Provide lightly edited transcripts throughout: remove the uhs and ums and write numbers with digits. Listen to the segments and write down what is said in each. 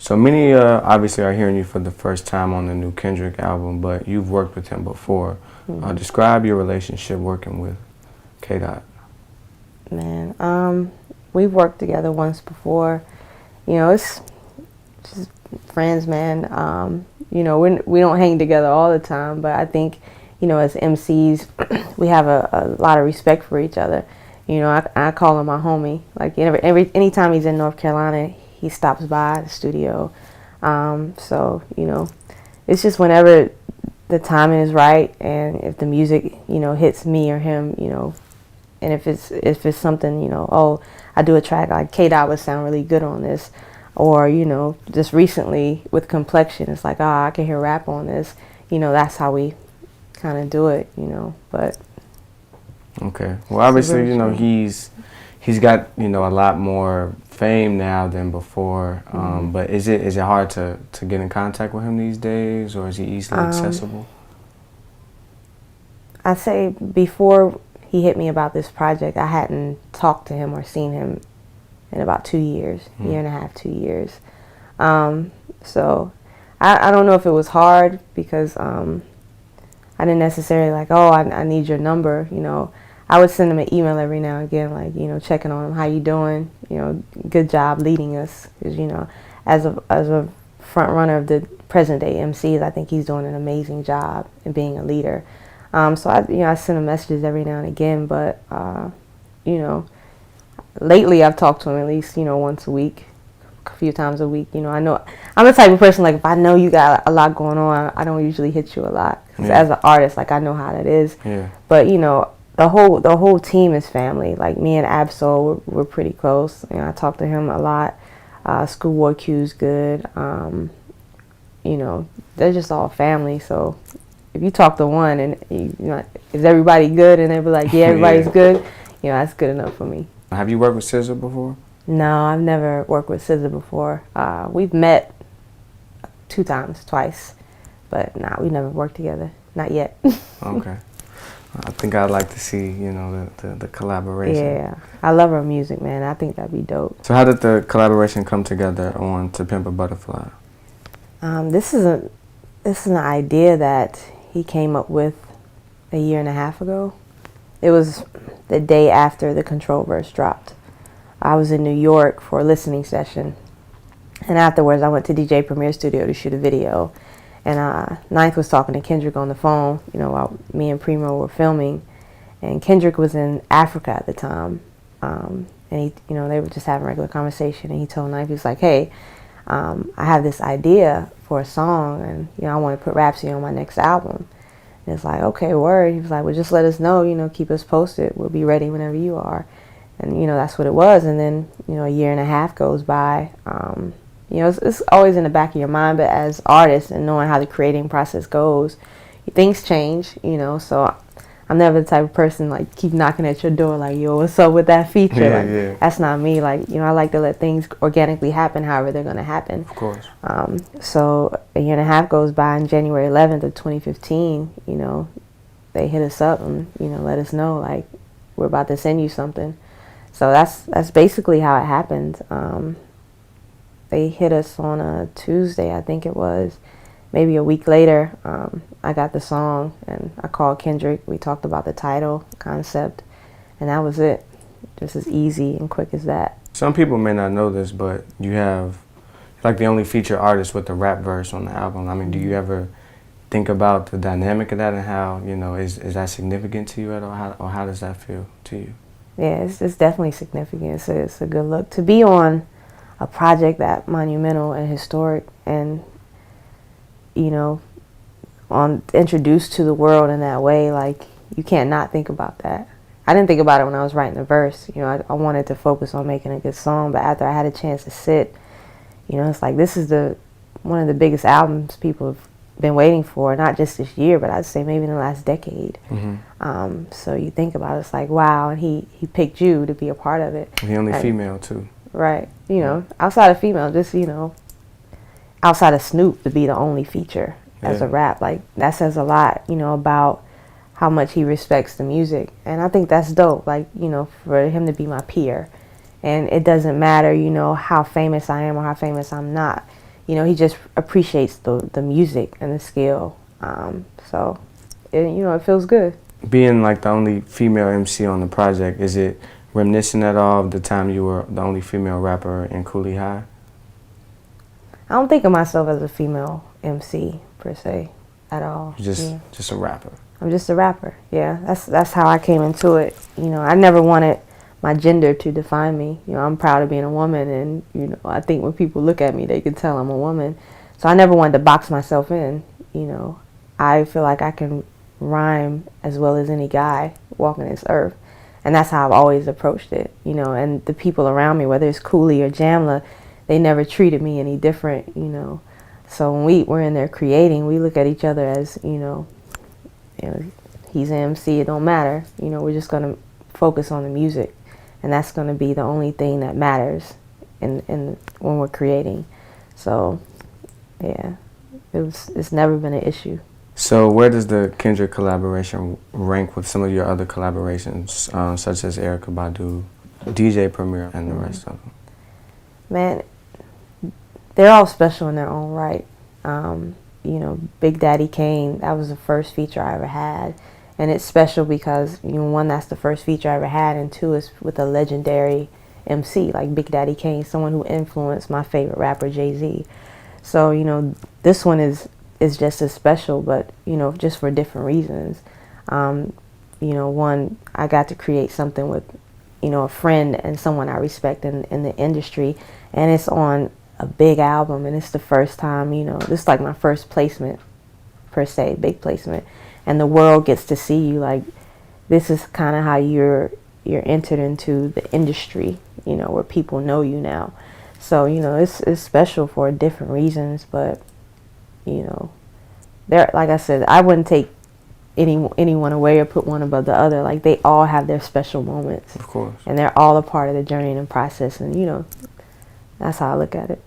So many obviously are hearing you for the first time on the new Kendrick album, but you've worked with him before. Describe your relationship working with K. Dot. Man, we've worked together once before. You know, it's just friends, man. You know, we don't hang together all the time, but I think, you know, as MCs, we have a lot of respect for each other. You know, I call him my homie. Like anytime he's in North Carolina, he stops by the studio. So, you know, it's just whenever the timing is right, and if the music, you know, hits me or him, you know, and if it's something, you know, oh, I do a track like K. Dot would sound really good on this, or, you know, just recently with Complexion, it's like, I can hear rap on this. You know, that's how we kind of do it, you know. But okay, well, obviously, you know, he's got, you know, a lot more fame now than before. But is it hard to get in contact with him these days, or is he easily accessible? I say before he hit me about this project, I hadn't talked to him or seen him in about 2 years, year and a half, 2 years. So I don't know if it was hard because I didn't necessarily like, oh, I need your number, you know. I would send him an email every now and again, like, you know, checking on him, how you doing, you know, good job leading us. Because, you know, as a front runner of the present day MCs, I think he's doing an amazing job in being a leader. So I send him messages every now and again, but you know, lately I've talked to him at least, you know, once a week, a few times a week. You know, I know I'm the type of person, like, if I know you got a lot going on, I don't usually hit you a lot. 'Cause as an artist, like, I know how that is. Yeah. But, you know, the whole team is family. Like, me and Absol, we're pretty close. You know, I talk to him a lot. Schoolboy Q's good. You know, they're just all family. So if you talk to one and, you know, is everybody good? And they be like, yeah, everybody's good. You know, that's good enough for me. Have you worked with SZA before? No, I've never worked with SZA before. We've met twice. But nah, we never worked together. Not yet. Okay. I think I'd like to see, you know, the collaboration. Yeah, I love her music, man. I think that'd be dope. So how did the collaboration come together on To Pimp a Butterfly? This is an idea that he came up with a year and a half ago. It was the day after the Control verse dropped. I was in New York for a listening session, and afterwards I went to DJ Premier's studio to shoot a video. And Ninth was talking to Kendrick on the phone, you know, while me and Primo were filming. And Kendrick was in Africa at the time. And he, you know, they were just having a regular conversation. And he told Ninth, he was like, hey, I have this idea for a song, and, you know, I want to put Rapsody on my next album. And it's like, okay, word. He was like, well, just let us know, you know, keep us posted. We'll be ready whenever you are. And, you know, that's what it was. And then, you know, a year and a half goes by. You know, it's always in the back of your mind, but as artists and knowing how the creating process goes, things change, you know, so I'm never the type of person, like, keep knocking at your door, like, yo, what's up with that feature? Yeah, like, yeah. That's not me. Like, you know, I like to let things organically happen however they're going to happen. Of course. So a year and a half goes by, and January 11th of 2015, you know, they hit us up and, you know, let us know, like, we're about to send you something. So that's basically how it happened. They hit us on a Tuesday, I think it was. Maybe a week later, I got the song, and I called Kendrick. We talked about the title, concept, and that was it. Just as easy and quick as that. Some people may not know this, but you have, like, the only featured artist with the rap verse on the album. I mean, do you ever think about the dynamic of that and how, you know, is that significant to you at all? Or how does that feel to you? Yeah, it's definitely significant. It's a good look. To be on a project that monumental and historic, and, you know, introduced to the world in that way, like, you can't not think about that. I didn't think about it when I was writing the verse. You know, I wanted to focus on making a good song, but after I had a chance to sit, you know, it's like, this is one of the biggest albums people have been waiting for, not just this year, but I'd say maybe in the last decade. So you think about it, it's like, wow, and he picked you to be a part of it. The only female too. Right. You know, outside of female, just, you know, outside of Snoop to be the only feature as a rap, like, that says a lot, you know, about how much he respects the music. And I think that's dope, like, you know, for him to be my peer. And it doesn't matter, you know, how famous I am or how famous I'm not. you know, he just appreciates the music and the skill. So, you know, it feels good. Being like the only female MC on the project, is it reminiscent at all of the time you were the only female rapper in Cooley High? I don't think of myself as a female MC per se at all. Just a rapper. I'm just a rapper. Yeah, that's how I came into it. You know, I never wanted my gender to define me. You know, I'm proud of being a woman, and you know, I think when people look at me, they can tell I'm a woman. So I never wanted to box myself in. You know, I feel like I can rhyme as well as any guy walking this earth, and that's how I've always approached it. You know, and the people around me, whether it's Cooley or Jamla, they never treated me any different. You know, so when we're in there creating, we look at each other as, you know, he's an MC, it don't matter. You know, we're just gonna focus on the music, and that's gonna be the only thing that matters in when we're creating. So yeah, it's never been an issue. So where does the Kendrick collaboration rank with some of your other collaborations, such as Erykah Badu, DJ Premier, and the rest of them? Man, they're all special in their own right. You know, Big Daddy Kane, that was the first feature I ever had. And it's special because, you know, one, that's the first feature I ever had, and two, it's with a legendary MC like Big Daddy Kane, someone who influenced my favorite rapper, Jay-Z. So, you know, this one is just as special, but, you know, just for different reasons. You know, one, I got to create something with, you know, a friend and someone I respect in the industry, and it's on a big album, and it's the first time, you know, this is like my first placement per se, big placement, and the world gets to see you. Like, this is kind of how you're entered into the industry, you know, where people know you now. So, you know, it's special for different reasons, but, you know, there, like I said, I wouldn't take anyone away or put one above the other. Like, they all have their special moments, Of course, and they're all a part of the journey and the process, and, you know, that's how I look at it.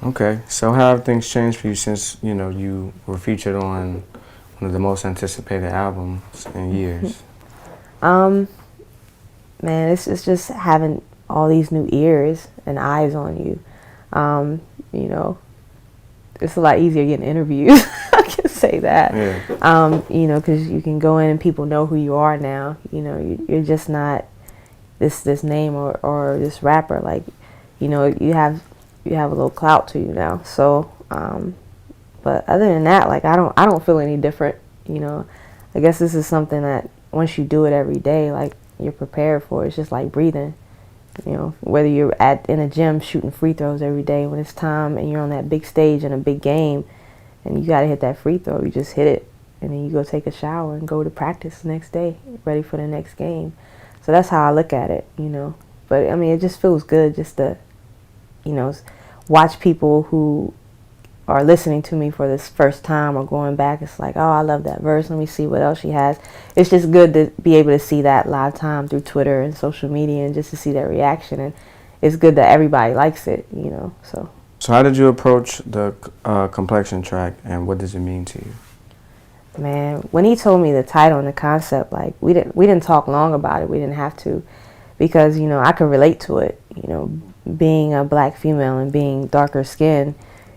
Okay, so how have things changed for you since, you know, you were featured on one of the most anticipated albums in years? Man, it's just having all these new ears and eyes on you. You know, it's a lot easier getting interviews. I can say that. Yeah. You know, because you can go in and people know who you are now. You know, you're just not this name or this rapper. Like, you know, you have a little clout to you now. So, but other than that, like, I don't feel any different. You know, I guess this is something that once you do it every day, like, you're prepared for. It's just like breathing. You know, whether you're in a gym shooting free throws every day, when it's time and you're on that big stage in a big game and you got to hit that free throw, you just hit it, and then you go take a shower and go to practice the next day, ready for the next game. So that's how I look at it, you know. But I mean, it just feels good just to, you know, watch people who are listening to me for this first time or going back. It's like, oh, I love that verse, let me see what else she has. It's just good to be able to see that live time through Twitter and social media, and just to see that reaction. And it's good that everybody likes it, you know. So how did you approach the Complexion track, and what does it mean to you? Man, when he told me the title and the concept, like, we didn't talk long about it. We didn't have to, because, you know, I could relate to it. You know, being a black female and being darker skinned,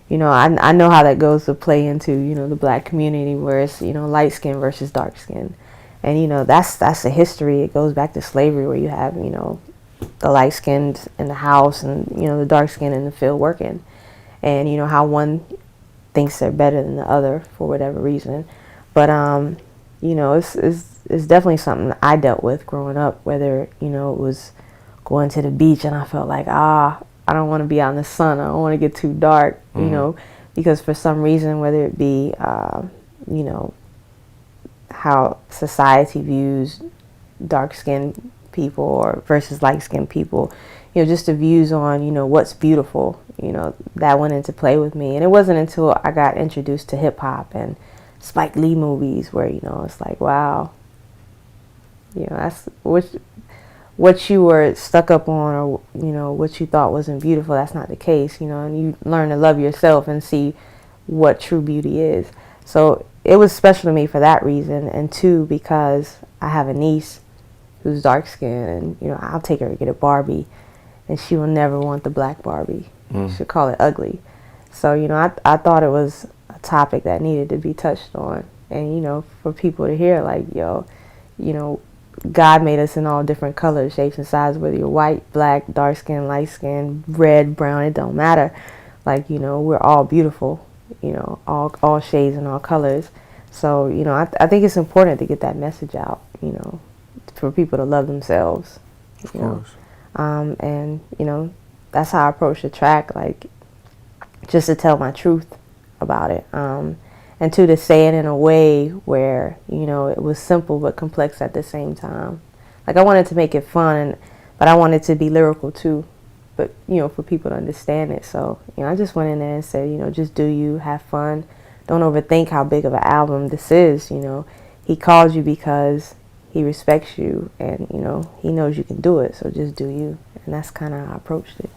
you know, I know how that goes to play into, you know, the black community, where it's, you know, light skin versus dark skin. And, you know, that's the history. It goes back to slavery, where you have, you know, the light skinned in the house and, you know, the dark skin in the field working. And, you know, how one thinks they're better than the other for whatever reason. But, you know, it's definitely something I dealt with growing up, whether, you know, it was going to the beach and I felt like, I don't want to be out in the sun. I don't want to get too dark, you know, because for some reason, whether it be, you know, how society views dark-skinned people or versus light-skinned people, you know, just the views on, you know, what's beautiful, you know, that went into play with me. And it wasn't until I got introduced to hip-hop and Spike Lee movies where, you know, it's like, wow, you know, that's what you were stuck up on, or, you know, what you thought wasn't beautiful, that's not the case, you know, and you learn to love yourself and see what true beauty is. So it was special to me for that reason, and two, because I have a niece who's dark skinned, and, you know, I'll take her to get a Barbie, and she will never want the black Barbie. She'll call it ugly. So, you know, I thought it was a topic that needed to be touched on. And, you know, for people to hear, like, yo, you know, God made us in all different colors, shapes, and sizes, whether you're white, black, dark skin, light skin, red, brown, it don't matter. Like, you know, we're all beautiful, you know, all shades and all colors. So, you know, I think it's important to get that message out, you know, for people to love themselves, you know. And, you know, that's how I approach the track, like, just to tell my truth about it. And to say it in a way where, you know, it was simple but complex at the same time. Like, I wanted to make it fun, but I wanted to be lyrical too, but, you know, for people to understand it. So, you know, I just went in there and said, you know, just do you, have fun. Don't overthink how big of an album this is, you know. He called you because he respects you and, you know, he knows you can do it. So just do you. And that's kind of how I approached it.